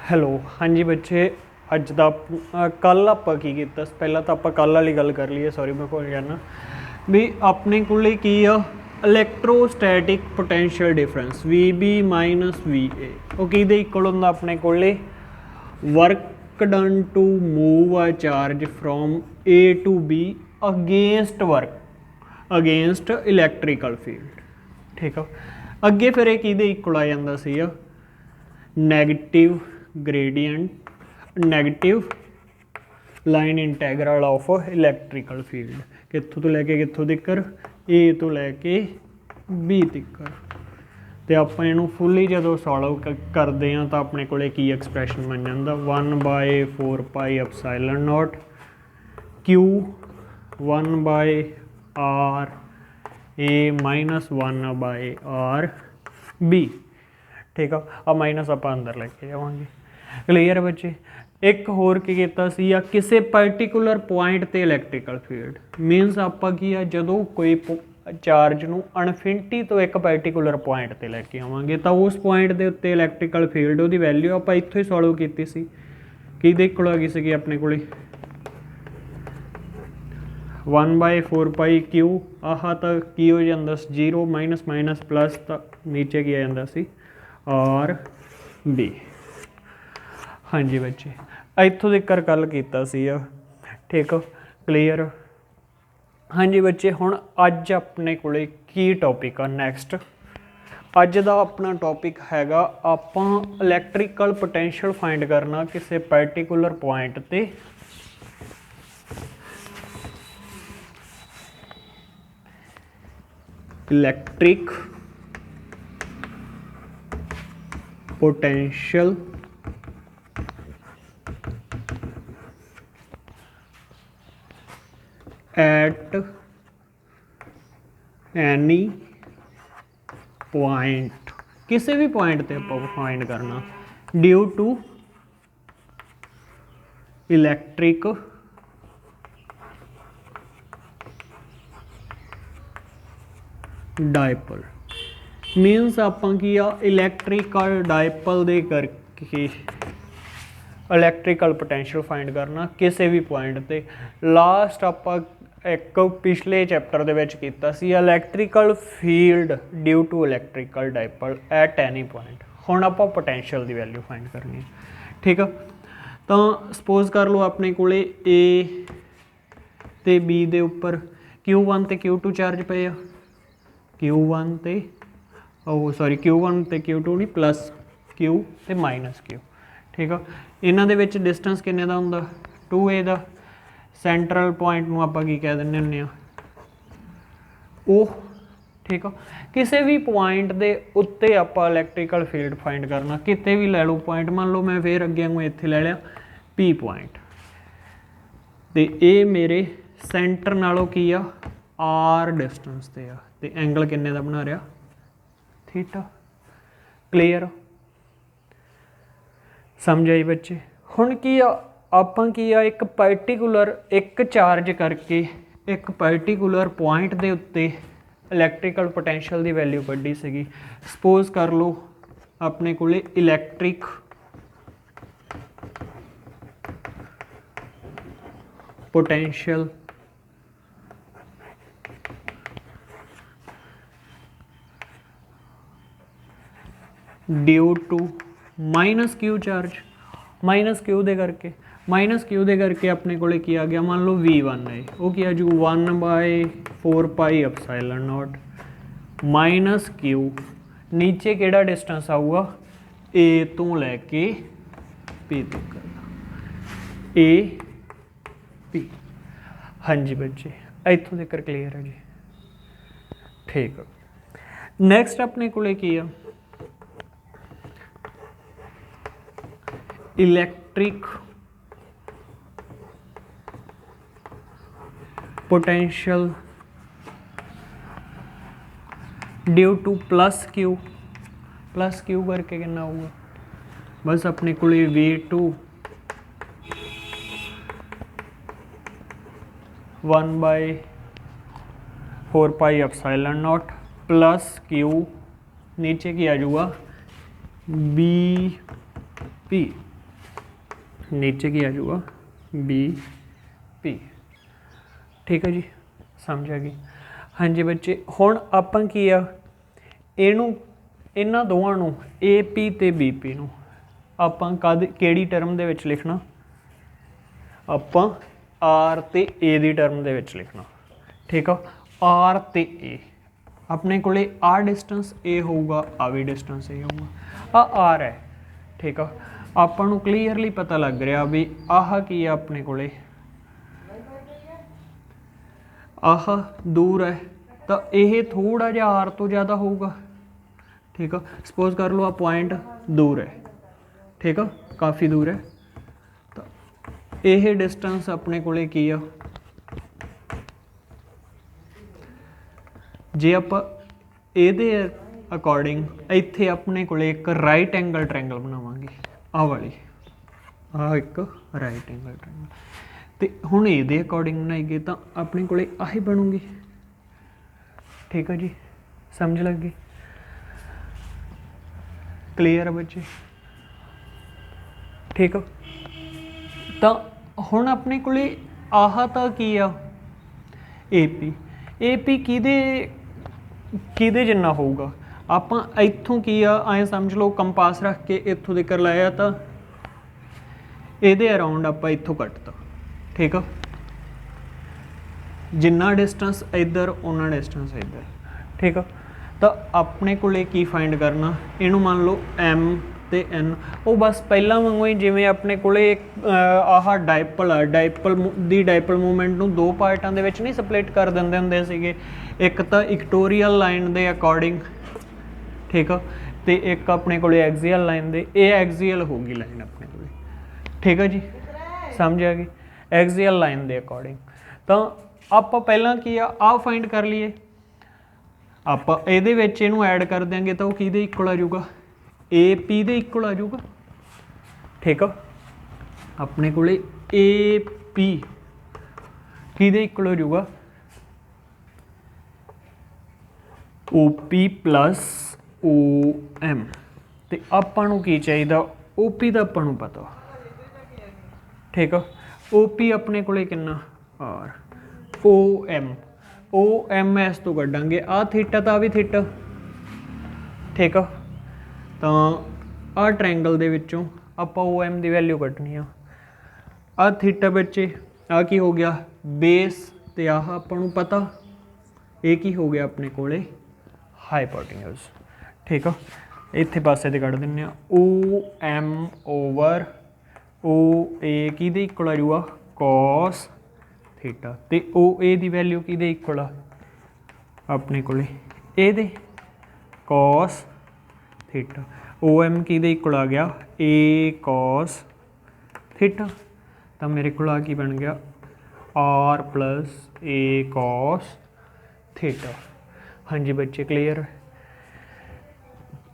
Hello ਹਾਂਜੀ ਬੱਚੇ ਅੱਜ ਦਾ ਕੱਲ ਆਪਾਂ ਕੀ ਕੀਤਾ ਪਹਿਲਾਂ ਤਾਂ ਆਪਾਂ ਕੱਲ ਵਾਲੀ ਗੱਲ ਕਰ ਲਈਏ ਸੌਰੀ मैं भुल जाना भी अपने को की आ electrostatic potential difference V B minus V A वो कि इक्वल होंगे अपने को वर्क डन टू मूव आ charge from A to B against work against electrical field ठीक है। अगे फिर ये इक्वल आ जाता सी negative gradient negative line integral of electrical field कितों तो लैके कितों तक ए तो लैके बी तक तो आप फुली जो सॉल्व करते हैं तो अपने को की एक्सप्रैशन बन जाता 1/4 epsilon naught q 1/r a minus 1/r b ठीक है। अब माइनस आप अंदर लेके जावांगे क्लीयर है बच्चे। एक होर की किया किसी पर्टिकुलर पॉइंट ते इलैक्ट्रिकल फील्ड मीनस आप जो कोई चार्ज नू अनफिनिटी तो एक पर्टिकुलर पॉइंट ते लैके आवांगे तो उस पॉइंट के उत्ते इलैक्ट्रिकल फील्ड वो वैल्यू आप इत्थों ही सॉल्व की कि इक्वल आ गई सी अपने को 1/4 क्यू आह तो की हो जाता 0 माइनस माइनस प्लस तो नीचे की आ जाता सी आर बी। हाँ जी बच्चे इत्थों तक गल कीता सी ठीक क्लीयर। हाँ जी बच्चे हुण अज अपने को की टॉपिक आ नैक्सट अज का अपना टॉपिक हैगा आपां इलैक्ट्रिकल पोटेंशियल फाइंड करना किसी पर्टिकुलर पॉइंट ते electric potential at any point किसी भी पॉइंट ते आप फाइंड करना due to electric dipole means आप इलैक्ट्रिकल डायपोल दे करके इलैक्ट्रिकल पोटेंशियल फाइंड करना किसी भी पॉइंट ते। लास्ट आप एक पिछले चैप्टर दे विच कीता सी electrical field due to electrical dipole at any point. हुण आपां पोटेंशियल की वैल्यू फाइंड करनी है ठीक है। तो सपोज कर लो अपने को ए ते बी दे उपर Q1 ते Q2 चार्ज पे आ Q1 ते सॉरी Q1 ते Q2 नहीं प्लस Q ते माइनस Q ठीक है। इन्हां दे विच डिस्टेंस किन्ने दा हुंदा 2a दा सेंट्रल पॉइंट नूं आपां की कह दिंदे हुंदे आ ओ ठीक है। किसी भी पॉइंट दे उत्ते आपां इलैक्ट्रिकल फील्ड फाइंड करना किते भी लै लो पॉइंट मान लो मैं फिर अगे वांगू इत्थे लै लिया P पॉइंट ते ये मेरे सेंटर नालों की आ R डिस्टेंस ते आ ते एंगल किन्ने दा बना रहा थीटा क्लीयर समझ आई बच्चे। हुण की आपां की एक पर्टिकुलर एक चार्ज करके एक पर्टिकुलर पॉइंट दे उत्ते इलैक्ट्रिकल पोटेंशियल की वैल्यू कड्ढी सीगी। सपोज कर लो अपने को electric potential due to minus Q charge minus Q दे करके अपने को आ गया मान लो V1 है वो क्या जू 1/4 एप्सिलॉन नॉट माइनस क्यू नीचे केड़ा डिस्टेंस आऊगा A तो लैके P तक A P। हाँ जी बच्चे इत्थों तक क्लीयर है जी ठीक है। नैक्सट अपने को की आ electric potential due to plus Q करके कितना होगा बस अपने को V2 1/4 epsilon not plus Q नीचे की आ जाऊगा बी पी नीचे की आ जाऊगा बी पी। ठीक है जी, समझ आ गई। हाँ जी बच्चे, हुण आपां की आ इहनूं इन्हां दोवां नूं ए पी ते बी पी नूं आपां किहड़ी टर्म दे विच लिखना, आपां आर ते ए दी टर्म दे विच लिखना। ठीक आ, आर ते ए अपने कोले आ डिस्टेंस ए होऊगा, आ भी डिस्टेंस ए होऊगा, आ आर है। ठीक आ, आपां नूं क्लीयरली पता लग रहा भी आह की आ अपने कोले, आह दूर है तो यह थोड़ा जिहा आर तो ज़्यादा होगा। ठीक है, सपोज कर लो आ पॉइंट दूर है, ठीक है, काफ़ी दूर है, तो यह डिस्टेंस अपने कोले की आ, जे आप ये अकॉर्डिंग इत्थे अपने कोले एक राइट एंगल ट्रायंगल बनावांगे, आ वाली आ एक राइट एंगल ट्रायंगल, तो हुण ये अकॉर्डिंग बनाईए तो अपने कोले आही बनूगी। ठीक है जी, समझ लग गई, क्लीयर है बच्चे। ठीक है, तो हुण अपने कोले आह तो की आ ए पी किहदे जिन्ना होऊगा, आपां इत्थों की आ ऐ समझ लो कंपास रख के इत्थों तक लाया तो ये अराउंड आपां इत्थों कटता। ठीक है, जिन्ना डिस्टेंस इधर उन्ना डिस्टेंस इधर। ठीक है, तो अपने कोले की फाइंड करना, इनू मान लो एम ते एन, वो बस पहला वांगू ही जिवें अपने कोले एक आह डायपल आ, डायपल दी डायपल मूवमेंट नू दो पार्टां दे विच नहीं स्पलिट कर दिंदे हुंदे सीगे, एक तो इक्टोरीअल लाइन दे अकॉर्डिंग, ठीक है, तो एक अपने कोले एक्सीअल लाइन दे, ये एक्सीअल होगी लाइन अपने कोले। ठीक है जी, समझ आ गई, एक्सीअल लाइन दे अकॉर्डिंग। तो आप पहला की आ फाइंड कर लीए, आप इहनू ऐड कर देंगे तो किहदे इक्वल आ जाऊगा, ए पी दे इक्वल आ जाऊगा। ठीक है, अपने कोले ए पी किहदे इक्वल हो जाऊगा, O P plus O M. तो आपां नूं की चाहिए, ओ पी का आपां नूं पता। ठीक है, ओ पी अपने कोले किन्ना आर, ओ एम एस तो कड्डांगे, आ थीटा तो आ भी थीटा। ठीक है, तो आ ट्रायंगल दे विचों आपां ओ एम की वैल्यू कड्डनी आ थीटा बच्चे, आ की हो गया बेस, तो आह आपां नूं पता, ये की हो गया अपने कोले हाइपोटेन्यूज। ठीक है, इत्थे पासे ते कड्ड दिंदे आ, ओ एम ओवर ओ ए किहदे इक्वल आ जाऊगा, कॉस थीटा, तो ओ ए दी वैल्यू किहदे इक्वल आ अपने कोले ए दे कॉस थीटा, ओ एम किहदे इक्वल आ गया ए कॉस थीटा, तो मेरे को आ की बन गया r plus a cos theta. हाँ जी बच्चे, क्लीयर है।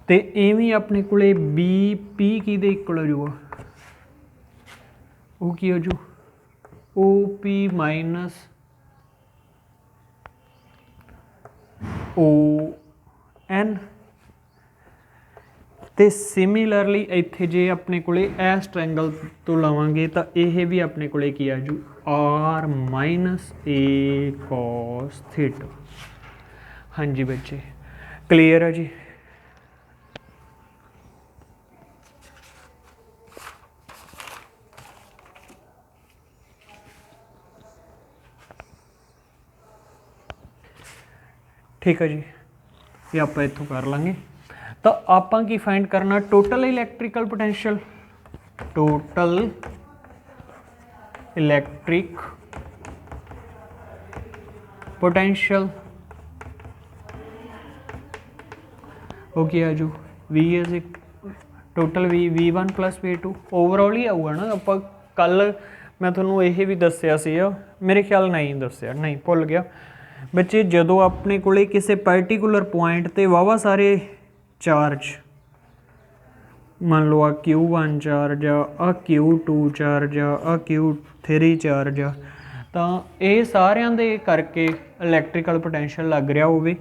तो इवें अपने कोले बी पी किहदे इक्वल आ जाऊगा, वो की हो जू O P minus O N. तो सिमिलरली इत्थे जे अपने कोले इस ट्रायंगल तो लवांगे तो यह भी अपने कोले की आ जू r minus a cos theta. हाँ जी बच्चे, क्लीयर है जी। ठीक है जी, ये आप इतों कर लेंगे। तो आप की फाइंड करना total electrical potential, total electric potential वो क्या आजू V is total V one plus V two overall ही आऊगा ना। आप कल मैं थोनों ये भी दसिया सी, मेरे ख्याल नहीं दसिया, नहीं भुल गया बच्चे, जदों अपने कोले किसी पर्टिकुलर पॉइंट ते वावा सारे चार्ज, मान लो आ Q1 चार्ज आ Q2 चार्ज आ Q3 चार्ज आ, तो ये सारिਆਂ दे करके इलैक्ट्रिकल पोटेंशियल लग रहा होवे,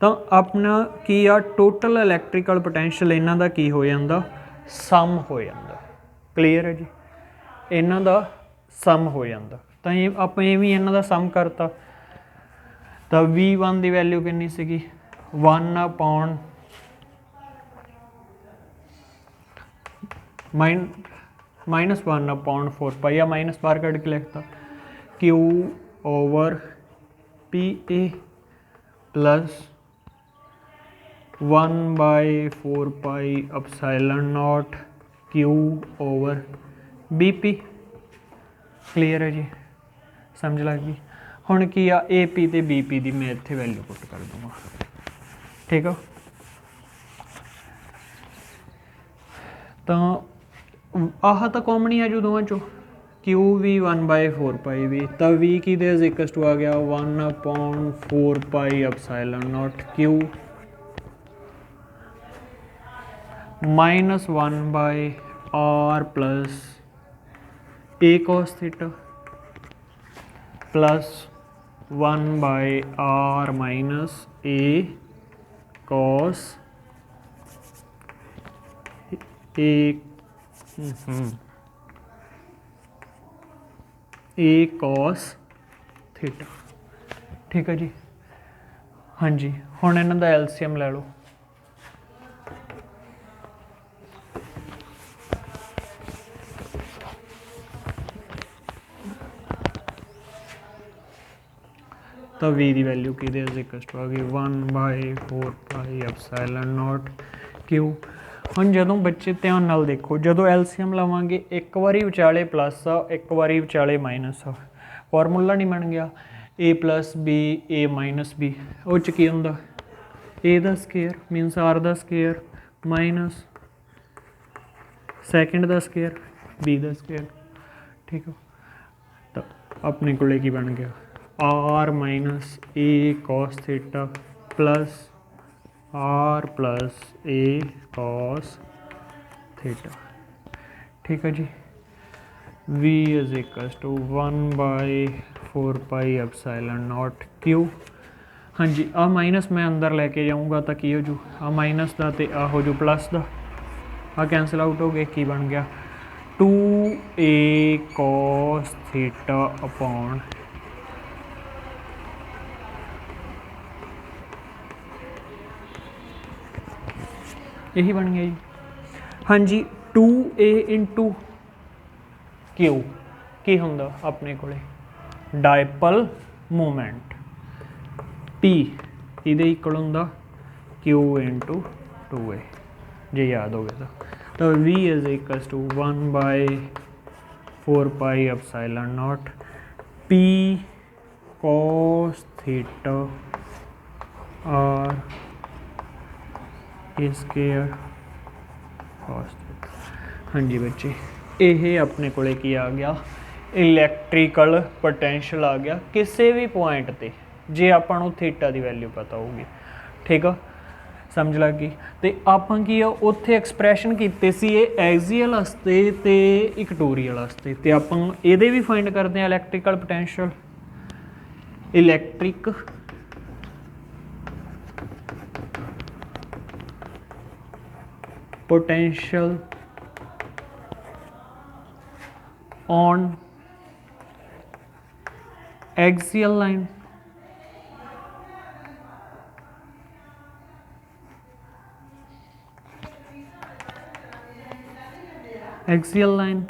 तो अपना की आ टोटल इलैक्ट्रिकल पोटेंशियल इन्हां दा की हो जांदा, सम हो जांदा। क्लीयर है जी, इन्हां दा सम हो जाता। तो ये आप भी इन्हां दा सम करता तो V1 की वैल्यू कितनी सी 1 -1/4 या माइनस बार कट के लिखता Q/PA प्लस 1/4πε0 Q/BP। क्लीयर है जी, समझ लग गई। हुण की आ AP ते BP की मैं इत्थे वैल्यू पुट कर दूँगा, ठीक है। तो आह तो कॉमन ही है जो दोवां चो Q भी 1/4π भी, तो V की दे इक्वल्स टू आ गया 1/4πε0 Q -1/r plus A cos theta plus 1/r minus A cos A cos theta, ठीक है जी। हाँ जी, हुण इन्हां दा एलसीएम ले लो। तो V की वैल्यू की इक्वल्स टू आ गई 1/4πε0 Q। हुण जदों बच्चे ध्यान नाल देखो, जदों एलसीएम लवांगे एक बारी विचाले प्लस आ, एक बारी विचाले माइनस आ, फॉर्मूला नहीं बन गया A plus B A minus B, उस की हुंदा A दा स्केयर मीनस R दा स्केयर माइनस सैकेंड दा स्केयर B दा स्केयर, ठीक है। तो अपने को की बन गया R minus A cos theta plus R plus A cos theta, ठीक है जी। V is equals to 1/4πε0 Q। हाँ जी, आ माइनस मैं अंदर लेके जाऊँगा तो की हो जू, आ माइनस का तो आ हो जू प्लस का, आ कैंसल आउट हो गए, की बन गया 2A cos थीटा अपॉन यही बन गया जी। हाँ जी, 2A इंटू Q की होंदा अपने को डायपल मूवमेंट, P इहदे इक्वल होंदा Q इंटू 2A, जे याद हो गया तो V is equals to 1/4πε0 P cos theta R square cos theta. हाँ जी बच्चे, ये अपने को की आ गया इलैक्ट्रिकल पोटेंशियल आ गया किसी भी पॉइंट ते, जे आपां थीटा की वैल्यू पता होगी, ठीक है, समझ लग गई। तो आपां की उत्थे एक्सप्रैशन कीते सी एक्सियल वास्ते ते इक्वेटोरियल वास्ते, ते आपां इहदे भी फाइंड करते हैं electrical potential, electric potential on axial line, axial line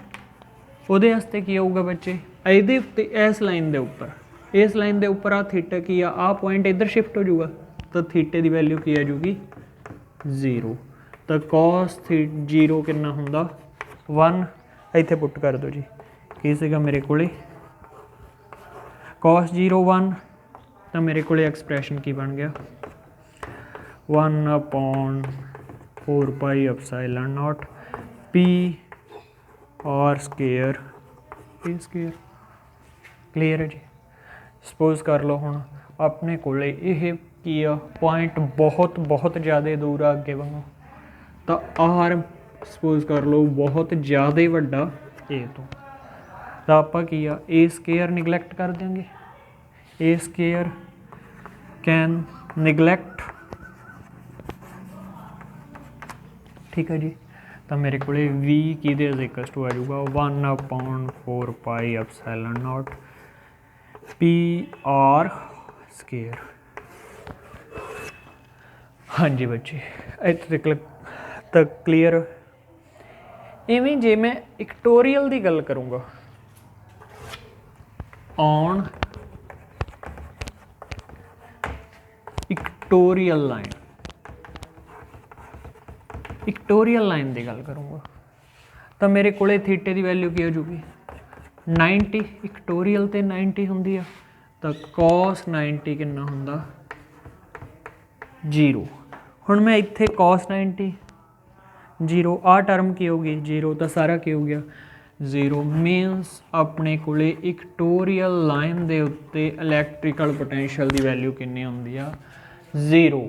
ਉਹਦੇ वास्ते की होगा बच्चे, ਇਹਦੇ ਉੱਤੇ इस लाइन के उपर, इस लाइन के उपर आ थीटा की आ पॉइंट इधर शिफ्ट हो जाऊगा, तो थीटे की वैल्यू की आ जाऊगी 0। तो cos जीरो कितना होंदा 1, इत्थे पुट कर दो जी, की सीगा मेरे को cos 0 1, तो मेरे को एक्सप्रैशन की बन गया 1/4πε0 P और स्केयर A स्केयर। क्लीयर है जी। सपोज कर लो हुण अपने कोले ये की आ पॉइंट बहुत बहुत ज़्यादा दूर आ अगे वालों, तो आर सपोज कर लो बहुत ज़्यादा वड्डा ए तो आपां की आ ए स्केयर निगलैक्ट कर देंगे, ए स्केयर कैन निगलैक्ट, ठीक है जी। तो मेरे को v किहदे इक्वल्स टू आ जाऊगा 1/4 pi epsilon naught P R square. हाँ जी बच्चे इत्थे तक क्लीयर। इवें जे मैं इक्टोरियल की गल करूँगा ऑन इक्टोरियल लाइन, इक्टोरियल लाइन की गल करूँगा तो मेरे को थीटे की वैल्यू की हो जूगी 90। इक्टोरियल तो 90 होंगी आ तो कॉस 90 कितना होंदा 0। हुण मैं इत्थे कॉस 90 0 आ टर्म की होगी 0 तो सारा की हो गया 0 मीनस अपने कोले इक्टोरियल लाइन के उत्ते इलैक्ट्रिकल पोटैंशियल की वैल्यू कितनी होंदी आ 0।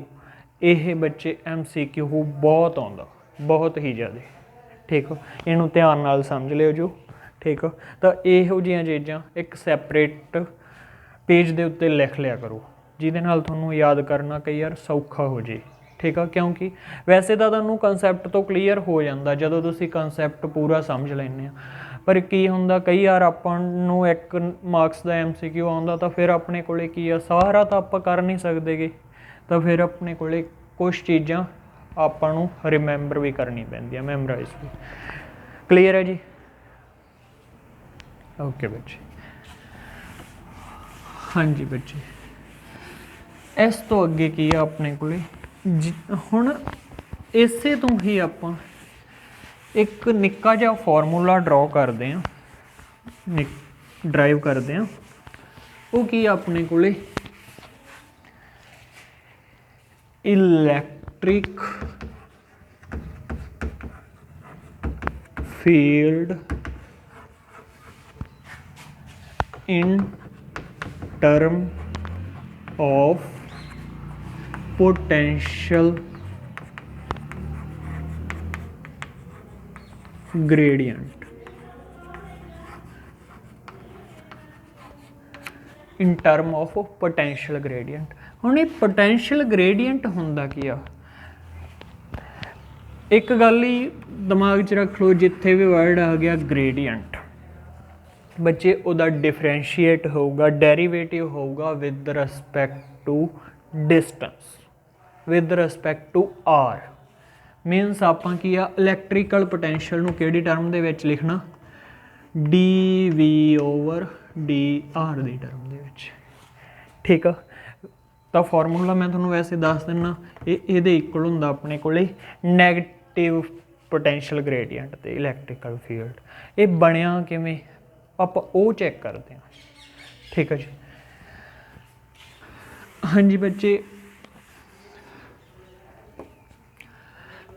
यह बच्चे MCQ बहुत आउंदा बहुत ही ज़्यादा। ठीक है इनू ध्यान नाल समझ लियो जो। ठीक है तो इहो जिहियां चीज़ां एक सैपरेट पेज के उत्ते लिख लिया करो जिहदे नाल तुहानूं याद करना कई बार सौखा हो जाए। ठीक है क्योंकि वैसे तो तुहानूं कंसैप्ट तो क्लीयर हो जाता जदों तुसीं कंसैप्ट पूरा समझ लैंदे आ, पर की हुंदा कई बार आपां नूं एक मार्क्स का MCQ आउंदा तो फिर अपने कोले की आ सारा तो आपां कर नहीं सकदे गे, तो फिर अपने कोले कुछ चीज़ां आपां नूं रिमैंबर भी करनी पैंदियां मैमोराइज भी। क्लीयर है जी। ओके बच्चे। हाँ जी बच्चे इस तो अगे की है अपने को हुण इसे तो ही आपां एक निक्का जिहा फॉर्मूला ड्रॉ करते हैं ड्राइव करते हैं। वो की अपने को electric field in term of potential gradient in term of potential gradient. हुण ये पोटेंशियल ग्रेडियंट हुंदा की आ एक गल ही दिमाग च रख लो जिथे भी वर्ड आ गया ग्रेडियंट बच्चे उदा डिफरेंशिएट होगा डेरीवेटिव होगा with respect to distance with respect to r. Means आपां की आ इलैक्ट्रिकल पोटैंशियल नूं किहड़ी टर्म दे विच लिखना dV/dr दी टर्म दे विच। ठीक है तो फॉर्मूला मैं तुहानूं वैसे दस दिना ये इक्वल हुंदा अपने कोले नैगेटिव पोटैंशियल ग्रेडियंट ते इलैक्ट्रिकल फील्ड। ये बनिया किवें आपां वो चैक करते हैं। ठीक है जी। हाँ जी बच्चे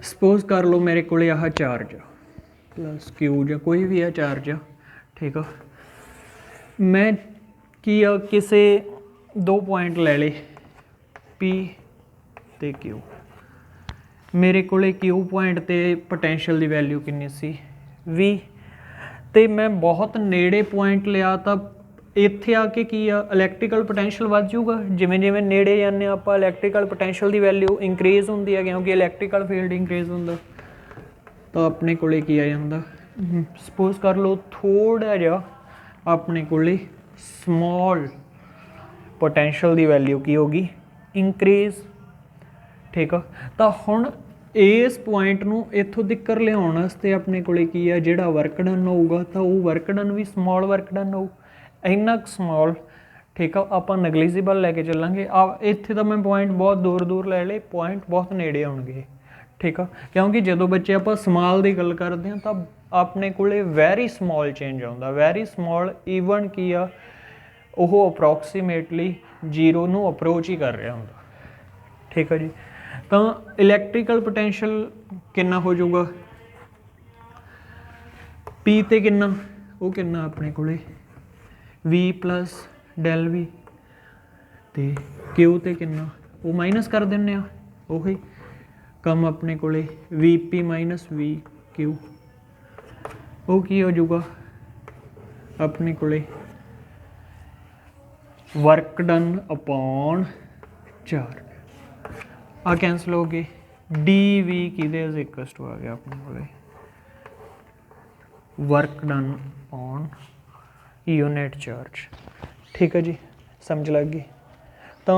सपोज कर लो मेरे को आह चार्ज प्लस क्यू या कोई भी है चार्ज। ठीक है मैं की किसे दो पॉइंट ले ले P ते Q। मेरे को Q पॉइंट ते पोटैंशियल की वैल्यू कितनी सी V ते मैं बहुत नेड़े पॉइंट लिया तो इत्थे आके की इलैक्ट्रिकल पोटैंशियल वध जाऊगा जिमें जिमें नेड़े जाने आप इलैक्ट्रिकल पोटैंशियल की वैल्यू इंक्रीज होंदी है क्योंकि इलैक्ट्रिकल फील्ड इंक्रीज होंदा तो अपने को की आ जाता। सपोज कर लो थोड़ा जिहा अपने को स्मॉल पोटैंशियल की वैल्यू की होगी इंक्रीज। ठीक है तो हुण इस पॉइंट नूं इत्थों तिक्कर लियाउण वास्ते अपने को की है जिहड़ा वर्क डन होऊगा तो वो वर्क डन भी स्मॉल वर्क डन होऊ इन्ना स्मॉल। ठीक है आपां नगलीजिबल लैके चलांगे इत्थे तो मैं पॉइंट बहुत दूर दूर ले ले पॉइंट बहुत नेड़े आउणगे। ठीक है क्योंकि जो बच्चे आप स्मॉल की गल करते हैं तो अपने को वैरी स्मॉल चेंज आता वैरी स्मॉल ईवन की आ वो अप्रोक्सीमेटली 0 नूं अप्रोच ही कर रहा होंदा। ठीक है जी तो इलैक्ट्रिकल पोटैंशियल कितना हो जाऊगा P ते कितना वो कितना अपने को V प्लस डेल V ते Q ते कितना वो माइनस कर देने वही कम अपने को VP माइनस VQ वो की हो जाऊगा अपने को वर्क डन अपॉन 4 आ कैंसल हो गए DV किहदे इक्वल्स टू आ गया अपने को work done on unit charge. ठीक है जी, समझ लग गई। तो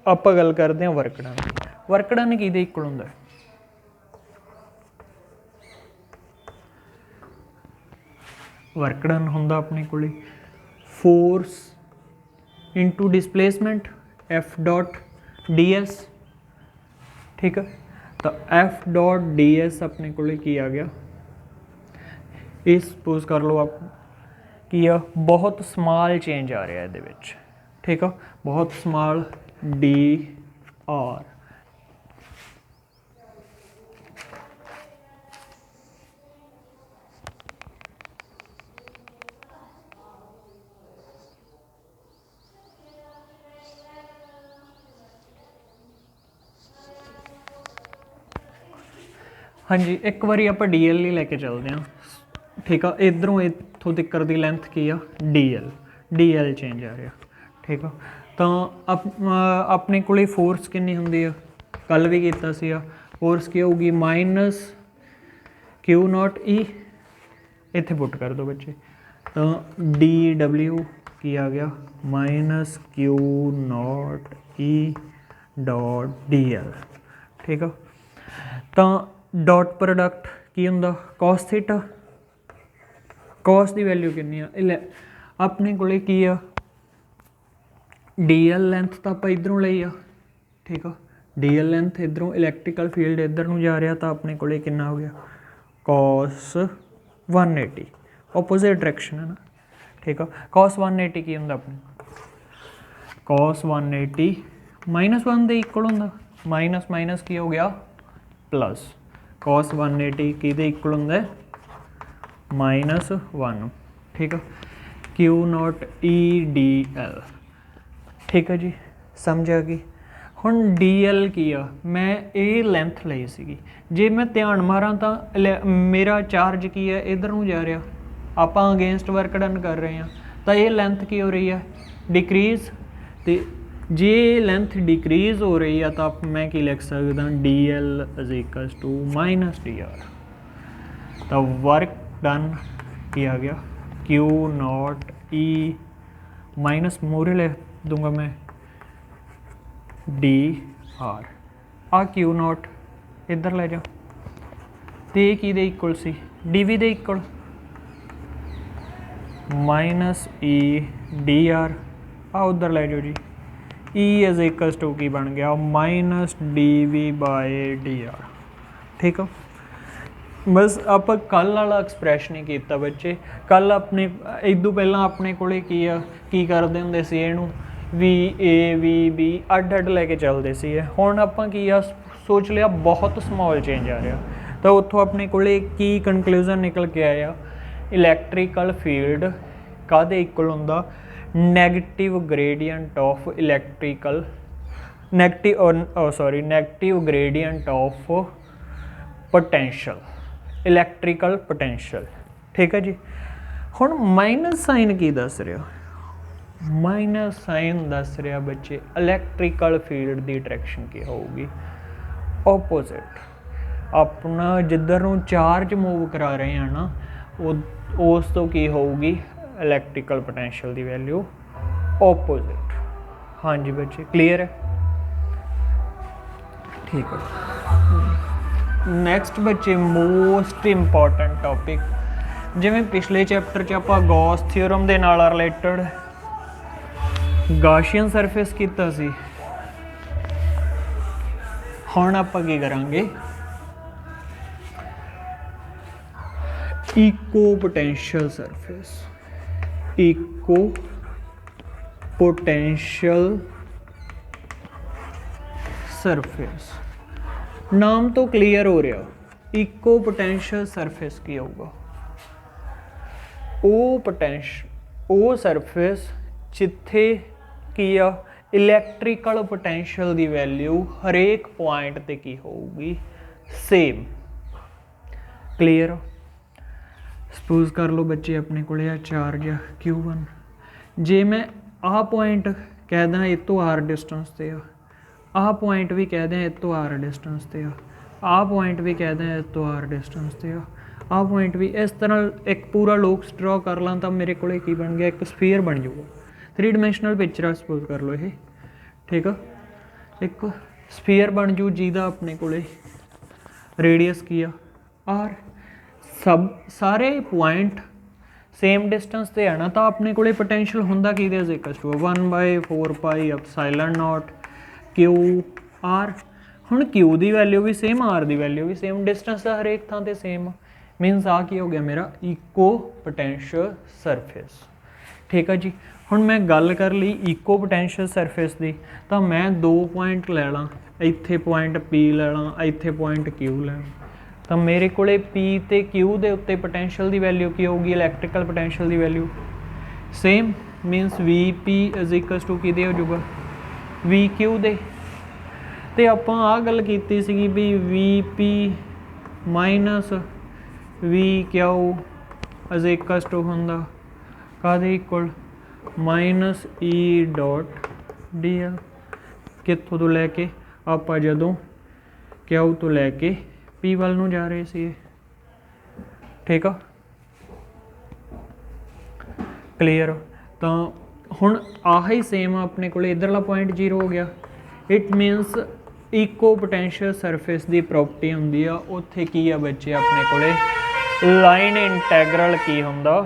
आप गल करते हैं वर्क डन की। वर्क डन किहदे इक्वल हुंदा है? वर्क डन हुंदा अपने कोले force into displacement F dot D S. ठीक है, तो एफ डॉट डी एस अपने कोले की आ गया, ये सपोज कर लो आप कि बहुत स्मॉल चेंज आ रहा है ये विच। ठीक है, बहुत स्मॉल डी आर। हाँ जी, एक बारी आप डी एल ही लैके चलते हैं। ठीक है, इधरों इतों तक की लेंथ की आ डी एल चेंज आ रहा। ठीक है, तो अपने को फोर्स कितनी होंगी, कल भी किया फोर्स की होगी माइनस क्यू नॉट ई, इत्थे पुट कर दो बच्चे, तो डी डबल्यू की आ गया माइनस क्यू नॉट ई डॉट डी एल। ठीक है, तो डॉट प्रोडक्ट की होंदा कॉस थीटा, कॉस की वैल्यू कितनी है अपने को की आ डी एल लेंथ तो आप इधरों ली आ। ठीक है, डी एल लेंथ इधरों इलैक्ट्रिकल फील्ड इधर नूं जा रहा, तो अपने को कितना हो गया कॉस 180, ओपोजिट डायरेक्शन है ना। ठीक है, कॉस 180 की होंदा अपने कॉस 180 माइनस 1 के इक्वल होंदा, माइनस माइनस की हो गया प्लस, कॉस 180 की इक्वल होंदा माइनस 1। ठीक है, Q naught E D L. ठीक है जी, समझ आ गई। हुण डी एल की आ, मैं ये लेंथ ली सी, जे मैं ध्यान मारा तो मेरा चार्ज की है इधर नूं जा रहा, आप अगेंस्ट वर्क डन कर रहे हैं, तो ये लेंथ की हो रही है डिक्रीज। तो जे लेंथ डिक्रीज हो रही है तो आप मैं की लिख सकता D L is equals to minus D R. तो वर्क डन की आ गया क्यू नॉट ई माइनस मोरे लिख दूंगा मैं डी आर, आ क्यू नॉट इधर ले जा, तो ये कि इक्वल सी डी वी दे equal minus E D R, आ उधर ले जाओ जी, ई इज इक्वल्स टू की बन गया minus D V by D R. ठीक है, बस आप कल वाला एक्सप्रैशन ही किया बच्चे। कल अपने इदू पहला अपने को की करते होंगे सी इनू वी ए वी बी अड अड लैके चलते सी। हुण आपां की सोच लिया बहुत स्मॉल चेंज आ रहा, तो उत्थों अपने को की कनकलूजन निकल के आया, इलैक्ट्रिकल फील्ड काहदे इक्वल हुंदा negative gradient of electrical negative gradient of potential, electrical potential. ठीक है जी, हुण माइनस साइन की दस रहा, माइनस साइन दस रहा बच्चे इलैक्ट्रिकल फील्ड की डायरैक्शन की होगी ओपोजिट, अपना जिधर नूं चार्ज मूव करा रहे हैं ना उस तो की होगी इलैक्ट्रिकल पोटेंशियल की वैल्यू ओपोजिट। हाँ जी बच्चे, क्लीयर है? ठीक है, नैक्सट बच्चे मोस्ट इंपॉर्टेंट टॉपिक, जिवें पिछले चैप्टर च आपां गॉस थ्योरम दे नाल रिलेटेड गाशियन सरफेस कीता सी, हुण आपां की करांगे equipotential surface, equipotential surface. नाम तो क्लियर हो रहा, इको पोटेंशियल सरफेस की होगा ओ सरफेस जिथे की आ इलैक्ट्रिकल पोटेंशियल की वैल्यू हरेक पॉइंट ते की होगी सेम। क्लीयर? सपोज कर लो बच्चे अपने को चार्ज आ Q1, जे मैं आ पॉइंट कह दा इस तो आर डिस्टेंस से आ पॉइंट भी कह दें इस तो आर डिस्टेंस से आ पॉइंट भी कहते हैं तो आर डिस्टेंस ते आ पॉइंट भी इस तरह एक पूरा लूप्स ड्रॉ कर ਲਾਂ ਤਾਂ ਮੇਰੇ ਕੋਲੇ ਕੀ ਬਣ ਗਿਆ ਇੱਕ ਸਫੀਅਰ ਬਣ ਜਾਊਗਾ 3 ਡਾਇਮੈਂਸ਼ਨਲ ਪਿਕਚਰ ਆ ਸਪੋਜ਼ ਕਰ ਲਓ ਇਹ ਠੀਕ ਆ ਇੱਕ ਸਫੀਅਰ ਬਣ ਜੂ ਜਿਹਦਾ ਆਪਣੇ ਕੋਲੇ ਰੇਡੀਅਸ ਕੀ ਆ ਆਰ ਸਭ ਸਾਰੇ ਪੁਆਇੰਟ सेम डिस्टेंस ते है ना तो अपने को पोटेंशियल होंदा की is equal to 1/4 pi epsilon naught q r हुण क्यू की वैल्यू भी सेम आर की वैल्यू भी सेम डिस्टेंस हर एक थां ते सेम मीनस आ की हो गया मेरा इको पोटेंशियल सरफेस ठीक है जी। हुण मैं गल कर ली इको पोटेंशियल सरफेस की तो मैं 2 पॉइंट लै ला इत्थे पॉइंट पी लै ला इत्थे पॉइंट क्यू लै तो मेरे को पी ते क्यू के उत्ते पोटेंशियल की वैल्यू की होगी इलैक्ट्रिकल पोटेंशियल की value same means V P is equals to कि हो जाऊगा वी क्यू दे ते आपां आ गल कीती सीगी भी V P minus V Q is equals to हुंदा काहदे equal minus E dot D L कित्थों तो लैके आपां जदों क्यू तो लैके पी वाल नूं जा रहे सी ठीक है क्लीयर। तो हुण आही सेम अपने को इधरला पॉइंट 0 हो गया it means equipotential surface की प्रॉपर्टी होंदी आ उत्थे की आ बच्चे अपने को लाइन इंटैगरल की हुंदा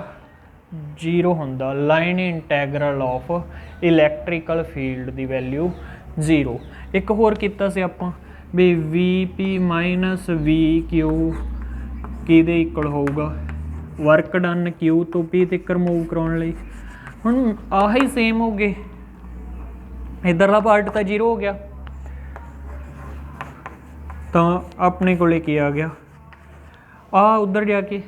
0 हुंदा line integral of electrical field की वैल्यू 0। एक होर कीता सी आपां भी V P minus V Q कि इक्वल होगा वर्क डन क्यू तो पी तक मूव कराने लई हुण आही सेम हो गए इधरला पार्ट तो 0 हो गया तो अपने को की आ गया आ उधर जाके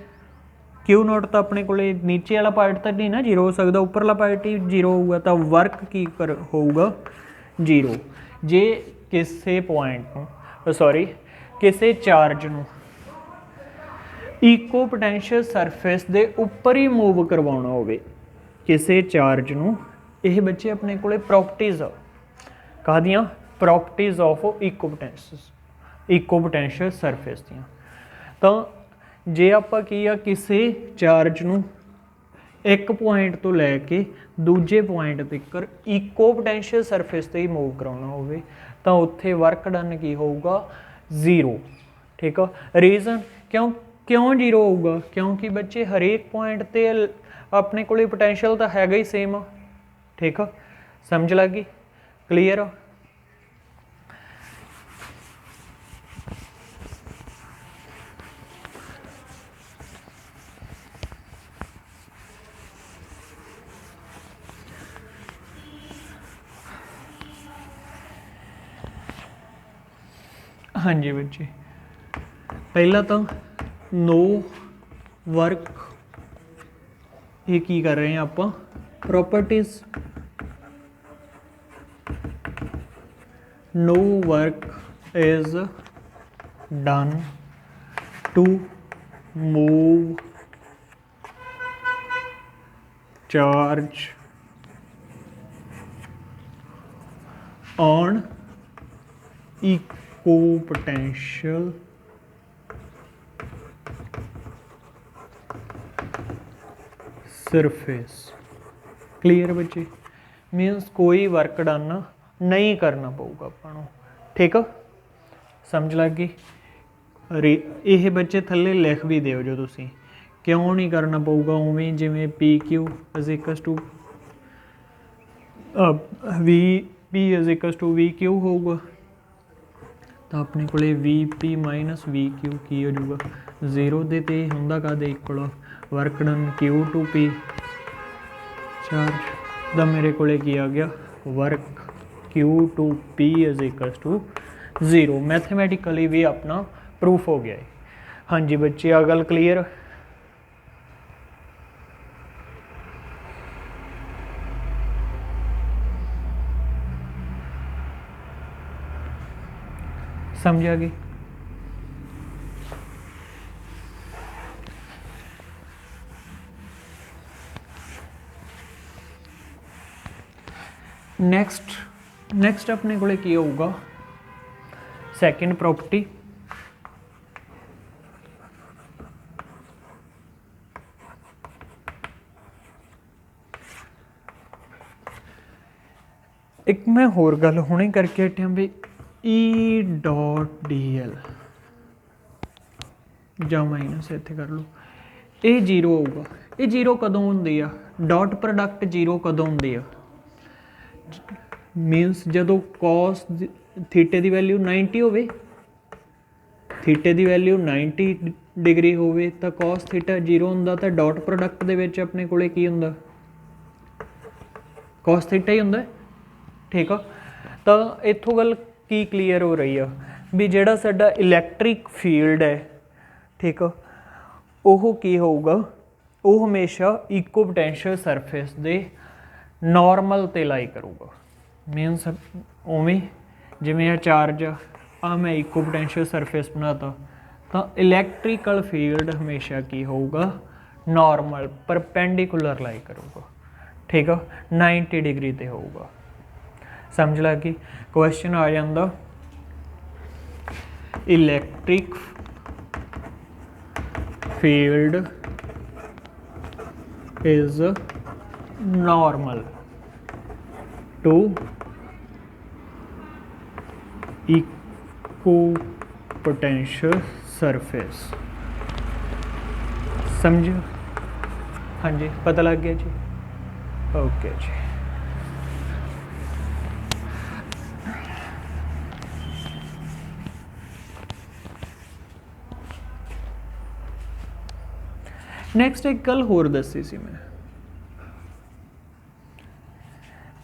क्यू नॉट तो अपने को नीचे वाला पार्ट तो नहीं ना 0 हो सकता उपरला पार्ट ही 0 होगा तो वर्क की होगा 0 जे किसी पॉइंट सॉरी किसी चार्ज नूं इको पोटेंशियल सरफेस दे उपर ही मूव करवाना होवे किसी चार्ज नूं यह बच्चे अपने को प्रॉपर्टीज़ कहदियाँ properties of equipotential surface दियाँ तो जे आपां की आ किसी चार्ज नूं एक पॉइंट तो लैके दूजे पॉइंट तक इको पोटेंशियल सरफेस से ही मूव कराना होवे तो उत्थे वर्क डन की होगा 0 ठीक है। रीजन क्यों 0 होगा क्योंकि बच्चे हरेक पॉइंट ते अपने को पोटेंशियल तो हैगा ही सेम ठीक है समझ लगी क्लीयर। हाँ जी बच्चे पहला तो नो वर्क ये की कर रहे हैं आप properties no work is done to move charge on equipotential surface clear बच्चे मीनस कोई वर्क डन नहीं करना पऊगा आपको ठीक है समझ लग गई। ये बच्चे थले लिख भी दो जो तुसी क्यों नहीं करना पऊगा उवें जिमें P Q is equal to V P is equal to V Q होगा तो अपने को V P minus V Q की हो जाऊगा 0 दे ते हुंदा कादे equal work done Q to P charge दा मेरे को की आ गया work Q to P is equal to 0 mathematically भी अपना प्रूफ हो गया है। हाँ जी बच्चे आ गल क्लीयर समझ आ गई। नेक्स्ट अपने को की होगा सैकेंड प्रॉपर्टी एक मैं होर गल हुणे करके हटिया भी ई डॉट डी एल ਜਾਂ ਮਾਈਨਸ ਇੱਥੇ ਕਰ ਲਓ, ਇਹ ਜ਼ੀਰੋ ਹੋਊਗਾ। ਇਹ ਜ਼ੀਰੋ ਕਦੋਂ ਹੁੰਦੀ ਆ? ਡਾਟ ਪ੍ਰੋਡਕਟ ਜ਼ੀਰੋ ਕਦੋਂ ਹੁੰਦੀ ਆ? ਮੀਨਸ ਜਦੋਂ ਕੋਸ ਥੀਟੇ ਦੀ ਵੈਲਿਊ 90 ਹੋਵੇ, ਥੀਟੇ ਦੀ ਵੈਲਿਊ 90 ਡਿਗਰੀ ਹੋਵੇ ਤਾਂ ਕੋਸ ਥੀਟਾ ਜ਼ੀਰੋ ਹੁੰਦਾ, ਤਾਂ ਡਾਟ ਪ੍ਰੋਡਕਟ ਦੇ ਵਿੱਚ ਆਪਣੇ ਕੋਲੇ ਕੀ ਹੁੰਦਾ? ਕੋਸ ਥੀਟਾ ਹੀ ਹੁੰਦਾ। ਠੀਕ ਆ, ਤਾਂ ਇੱਥੋਂ ਗੱਲ ਕੀ ਕਲੀਅਰ ਹੋ ਰਹੀ ਆ ਵੀ ਜਿਹੜਾ ਸਾਡਾ ਇਲੈਕਟ੍ਰਿਕ ਫੀਲਡ ਹੈ, ਠੀਕ ਆ, ਉਹ ਕੀ ਹੋਊਗਾ? ਉਹ ਹਮੇਸ਼ਾ ਇਕੋ ਪੋਟੈਂਸ਼ੀਅਲ ਸਰਫੇਸ ਦੇ ਨੋਰਮਲ 'ਤੇ ਲਾਈ ਕਰੂਗਾ। ਮੀਨਸ ਉਵੇਂ ਜਿਵੇਂ ਆ ਚਾਰਜ ਆ ਮੈਂ ਇਕੋ ਪੋਟੈਂਸ਼ੀਅਲ ਸਰਫੇਸ ਬਣਾਤਾ, ਤਾਂ ਇਲੈਕਟ੍ਰੀਕਲ ਫੀਲਡ ਹਮੇਸ਼ਾ ਕੀ ਹੋਊਗਾ? ਨੋਰਮਲ ਪਰਪੈਂਡੀਕੂਲਰ ਲਾਈ ਕਰੂਗਾ। ਠੀਕ ਆ, 90 ਡਿਗਰੀ 'ਤੇ ਹੋਊਗਾ। ਸਮਝ ਲੱਗ ਗਈ? ਕੁਐਸਚਨ ਆ ਜਾਂਦਾ electric field is normal to equipotential surface। समझो? हाँ जी, पता लग गया जी। ओके जी। ਨੈਕਸਟ ਇੱਕ ਗੱਲ ਹੋਰ ਦੱਸੀ ਸੀ ਮੈਂ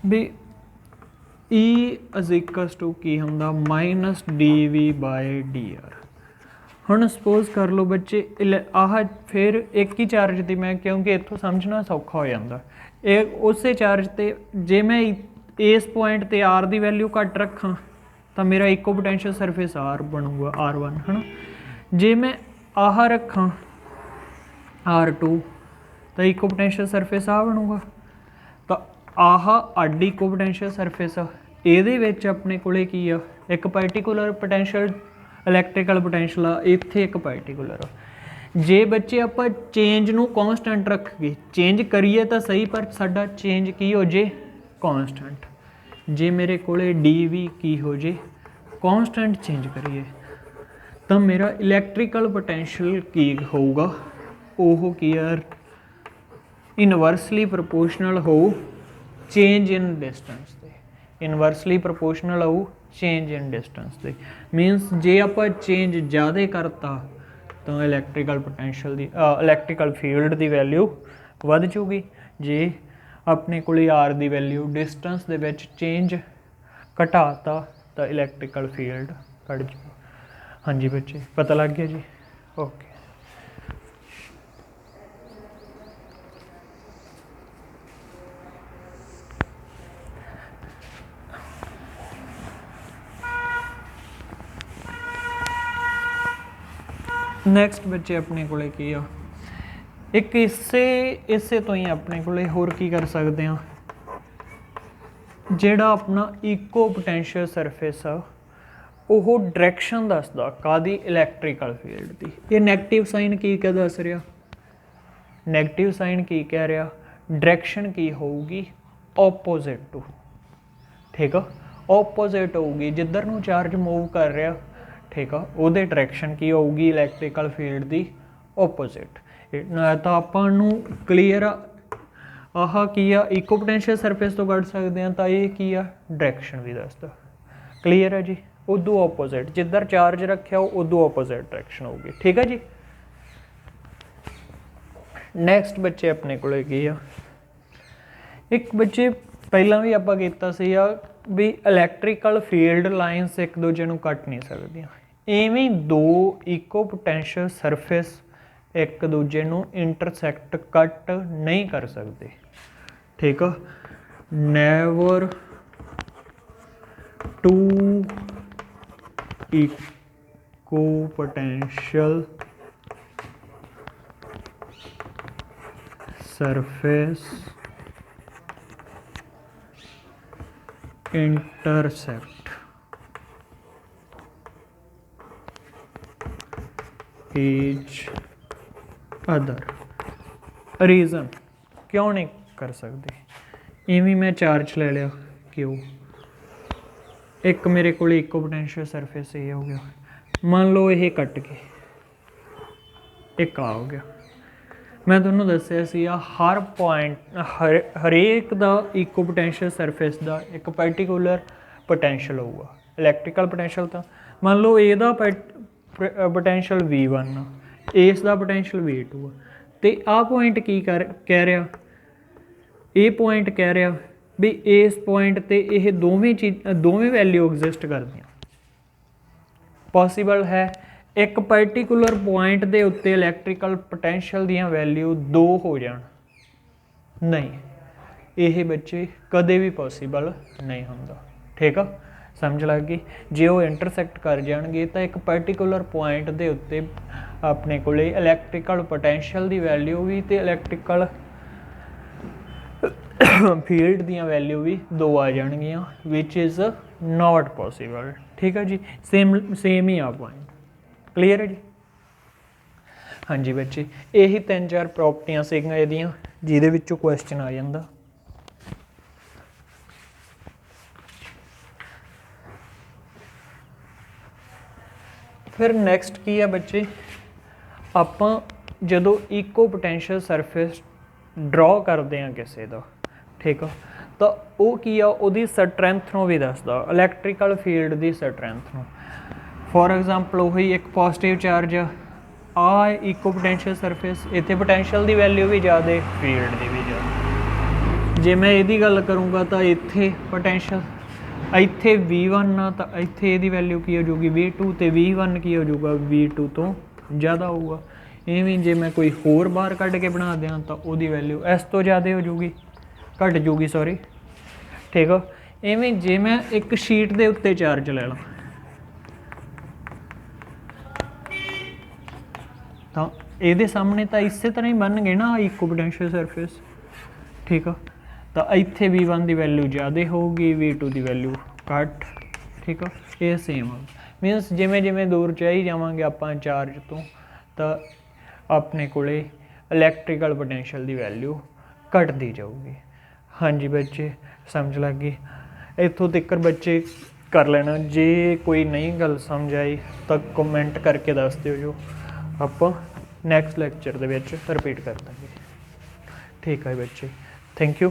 ਵੀ E = ਕੀ ਹੁੰਦਾ? -dV/dr। ਹੁਣ ਸਪੋਜ਼ ਕਰ ਲਓ ਬੱਚੇ ਆਹ ਫਿਰ ਇੱਕ ਹੀ ਚਾਰਜ ਦੀ ਮੈਂ, ਕਿਉਂਕਿ ਇੱਥੋਂ ਸਮਝਣਾ ਸੌਖਾ ਹੋ ਜਾਂਦਾ, ਇਹ ਉਸੇ ਚਾਰਜ 'ਤੇ ਜੇ ਮੈਂ ਇਸ ਪੁਆਇੰਟ 'ਤੇ R ਦੀ ਵੈਲਿਊ ਘੱਟ ਰੱਖਾਂ ਤਾਂ ਮੇਰਾ ਇਕੋ ਪੋਟੈਂਸ਼ੀਅਲ ਸਰਫੇਸ R ਬਣੂਗਾ, R1 ਹੈ ਨਾ। ਜੇ ਮੈਂ ਆਹ ਰੱਖਾਂ R2 ਤਾਂ ਇਕੋ ਪੋਟੈਂਸ਼ੀਅਲ ਸਰਫੇਸ ਆ ਬਣੂਗਾ। ਤਾਂ ਆਹ ਅੱਡ ਇਕੋ ਪੋਟੈਂਸ਼ੀਅਲ ਸਰਫੇਸ ਆ, ਇਹਦੇ ਵਿੱਚ ਆਪਣੇ ਕੋਲੇ ਕੀ ਆ? ਇੱਕ ਪਾਰਟੀਕੂਲਰ ਪੋਟੈਂਸ਼ੀਅਲ ਇਲੈਕਟ੍ਰੀਕਲ ਪੋਟੈਂਸ਼ੀਅਲ ਆ, ਇੱਥੇ ਇੱਕ ਪਾਰਟੀਕੂਲਰ ਆ। ਜੇ ਬੱਚੇ ਆਪਾਂ ਚੇਂਜ ਨੂੰ ਕੌਨਸਟੈਂਟ ਰੱਖ ਗਏ, ਚੇਂਜ ਕਰੀਏ ਤਾਂ ਸਹੀ ਪਰ ਸਾਡਾ ਚੇਂਜ ਕੀ ਹੋ ਜੇ? ਕੌਨਸਟੈਂਟ। ਜੇ ਮੇਰੇ ਕੋਲੇ dV ਕੀ ਹੋ ਜੇ? ਕੌਨਸਟੈਂਟ ਚੇਂਜ ਕਰੀਏ ਤਾਂ ਮੇਰਾ ਇਲੈਕਟ੍ਰੀਕਲ ਪੋਟੈਂਸ਼ੀਅਲ ਕੀ ਹੋਊਗਾ? ਉਹ ਕੀ ਆ? ਇਨਵਰਸਲੀ ਪ੍ਰਪੋਰਸ਼ਨਲ ਹੋਊ ਚੇਂਜ ਇਨ ਡਿਸਟੈਂਸ 'ਤੇ। ਇਨਵਰਸਲੀ ਪ੍ਰਪੋਰਸ਼ਨਲ ਹੋਊ ਚੇਂਜ ਇਨ ਡਿਸਟੈਂਸ 'ਤੇ। ਮੀਨਸ ਜੇ ਆਪਾਂ ਚੇਂਜ ਜ਼ਿਆਦਾ ਕਰਤਾ ਤਾਂ ਇਲੈਕਟ੍ਰੀਕਲ ਪੋਟੈਂਸ਼ੀਅਲ ਦੀ ਇਲੈਕਟ੍ਰੀਕਲ ਫੀਲਡ ਦੀ ਵੈਲਿਊ ਵੱਧ ਜੂਗੀ। ਜੇ ਆਪਣੇ ਕੋਲ R ਦੀ ਵੈਲਿਊ ਡਿਸਟੈਂਸ ਦੇ ਵਿੱਚ ਚੇਂਜ ਘਟਾਤਾ ਤਾਂ ਇਲੈਕਟ੍ਰੀਕਲ ਫੀਲਡ ਘਟ ਜੂ। ਹਾਂਜੀ ਬੱਚੇ, ਪਤਾ ਲੱਗ ਗਿਆ ਜੀ? ਓਕੇ। ਨੈਕਸਟ ਬੱਚੇ ਆਪਣੇ ਕੋਲੇ ਕੀ ਆ? ਇੱਕ ਇਸੇ ਤੋਂ ਹੀ ਆਪਣੇ ਕੋਲੇ ਹੋਰ ਕੀ ਕਰ ਸਕਦੇ ਆ? ਜਿਹੜਾ ਆਪਣਾ ਇਕੋ ਪੋਟੈਂਸ਼ੀਅਲ ਸਰਫੇਸ ਆ ਉਹ ਡਾਇਰੈਕਸ਼ਨ ਦੱਸਦਾ ਕਾਹਦੀ? ਇਲੈਕਟ੍ਰੀਕਲ ਫੀਲਡ ਦੀ। ਇਹ ਨੈਗੇਟਿਵ ਸਾਈਨ ਕੀ ਕਹਿ ਦੱਸ ਰਿਹਾ? ਨੈਗੇਟਿਵ ਸਾਈਨ ਕੀ ਕਹਿ ਰਿਹਾ? ਡਾਇਰੈਕਸ਼ਨ ਕੀ ਹੋਊਗੀ? Opposite to. ਠੀਕ ਆ, ਓਪੋਜ਼ਿਟ ਹੋਊਗੀ ਜਿੱਧਰ ਨੂੰ ਚਾਰਜ ਮੂਵ ਕਰ ਰਿਹਾ। ਠੀਕ ਆ, ਉਹਦੇ ਡਾਇਰੈਕਸ਼ਨ ਕੀ ਹੋਊਗੀ? ਇਲੈਕਟ੍ਰੀਕਲ ਫੀਲਡ ਦੀ ਓਪੋਜ਼ਿਟ। ਤਾਂ ਆਪਾਂ ਨੂੰ ਕਲੀਅਰ ਆ ਆਹ ਕੀ ਆ? ਇਕੋ ਪੋਟੈਂਸ਼ੀਅਲ ਸਰਫੇਸ ਤੋਂ ਕੱਢ ਸਕਦੇ ਹਾਂ, ਤਾਂ ਇਹ ਕੀ ਆ? ਡਾਇਰੈਕਸ਼ਨ ਵੀ ਦੱਸਦਾ। ਕਲੀਅਰ ਹੈ ਜੀ? ਉਦੋਂ ਓਪੋਜ਼ਿਟ, ਜਿੱਧਰ ਚਾਰਜ ਰੱਖਿਆ ਉਦੋਂ ਓਪੋਜ਼ਿਟ ਡਾਇਰੈਕਸ਼ਨ ਹੋਊਗੀ। ਠੀਕ ਹੈ ਜੀ। ਨੈਕਸਟ ਬੱਚੇ ਆਪਣੇ ਕੋਲੇ ਕੀ ਆ? ਇੱਕ ਬੱਚੇ ਪਹਿਲਾਂ ਵੀ ਆਪਾਂ ਕੀਤਾ ਸੀ ਆ ਵੀ ਇਲੈਕਟ੍ਰੀਕਲ ਫੀਲਡ ਲਾਈਨਸ ਇੱਕ ਦੂਜੇ ਨੂੰ ਕੱਟ ਨਹੀਂ ਸਕਦੀਆਂ। ਇਵੇਂ ਦੋ ਇਕੋ ਪੋਟੈਂਸ਼ੀਅਲ ਸਰਫੇਸ ਇੱਕ ਦੂਜੇ ਨੂੰ ਇੰਟਰਸੈਕਟ ਕੱਟ ਨਹੀਂ ਕਰ ਸਕਦੇ। ਠੀਕ ਆ, ਨੈਵਰ ਟੂ ਇਕੋ potential surface intersect each other। Reason क्यों नहीं कर सकते? इवें मैं चार्ज ले लिया Q, एक मेरे को इको पोटेंशियल सरफेस ये हो गया, मान लो ये कट के एक आ हो गया। मैं तुहानूं दस्सिया सी हर पॉइंट हरेक दा इको पोटेंशियल सरफेस का एक पर्टिकुलर पोटेंशियल होगा। इलैक्ट्रिकल पोटेंशियल तो मान लो ਇਹਦਾ पोटेंशियल V1 इस दा पोटेंशियल V2 तो आ पॉइंट की कह रहा, ये पॉइंट कह रहा भी इस पॉइंट ते ये दोवें वैल्यू एग्जिस्ट करदियां। पॉसीबल है एक पर्टिकुलर पॉइंट के उत्ते इलैक्ट्रिकल पोटेंशियल दियां वैल्यू 2 हो जान, नहीं, ये बच्चे कदे भी पॉसीबल नहीं होंदा। ठीक है, समझ लग गई। जे वो इंटरसैक्ट कर जाएंगे तो एक पर्टिकुलर पॉइंट के उत्ते अपने को इलैक्ट्रिकल पोटेंशियल की वैल्यू भी तो इलैक्ट्रिकल फील्ड दियां वैल्यू भी 2 आ जाएगियां, विच इज़ नॉट पॉसीबल। ठीक है जी, सेम ही आ पॉइंट। क्लीयर है जी। हाँ जी बच्चे, यही 3-4 प्रॉपर्टियां सीगियां इहदियां जिहदे विचों क्वेश्चन आ जांदा। फिर नैक्सट की है बच्चे, आपां जदों इको पोटेंशियल सरफेस ड्रॉ करते हैं किसी का, ठीक है, तो वो की आ उहदी स्ट्रैंथ नूं भी दसदा, इलैक्ट्रिकल फील्ड की स्ट्रैंथ नूं। फॉर एग्जाम्पल वही एक पॉजिटिव चार्ज आ इको पोटेंशियल सरफेस, इत्थे पोटेंशियल की वैल्यू भी ज़्यादा, फील्ड की भी ज़्यादा। जे मैं यदी गल करूँगा तो इत्थे पोटेंशियल इत्थे V1 आ तो इत्थे इहदी वैल्यू की हो जाएगी V2 तो V1 की हो जाएगा V2 तो ज़्यादा होगा। इवें जे मैं कोई होर बार कढ़ के बना दें तो वही वैल्यू इस तो ज़्यादा हो जाएगी, घट जूगी, सॉरी। ठीक है, इवें जे मैं एक शीट के उत्ते चार्ज ले ला तो ये सामने तो इस तरह ही बन गए ना इको पोटेंशियल सरफेस। ठीक है, तो इत्थे V1 की वैल्यू ज़्यादा होगी, V2 की वैल्यू घट। ठीक है, ये सेम हो मीनस जिमें जिमें दूर चाहिए जावांगे आपां चार्ज तो अपने को इलैक्ट्रिकल पोटेंशियल की वैल्यू घटती जाऊगी। हाँ जी बच्चे, समझ लग गई। इत्थों तक बच्चे कर लेना, जे कोई नहीं गल समझ आई तो कमेंट करके दस दिओ, जो आप नैक्सट लैक्चर दे विच रिपीट कर देंगे। ठीक है बच्चे, थैंक यू।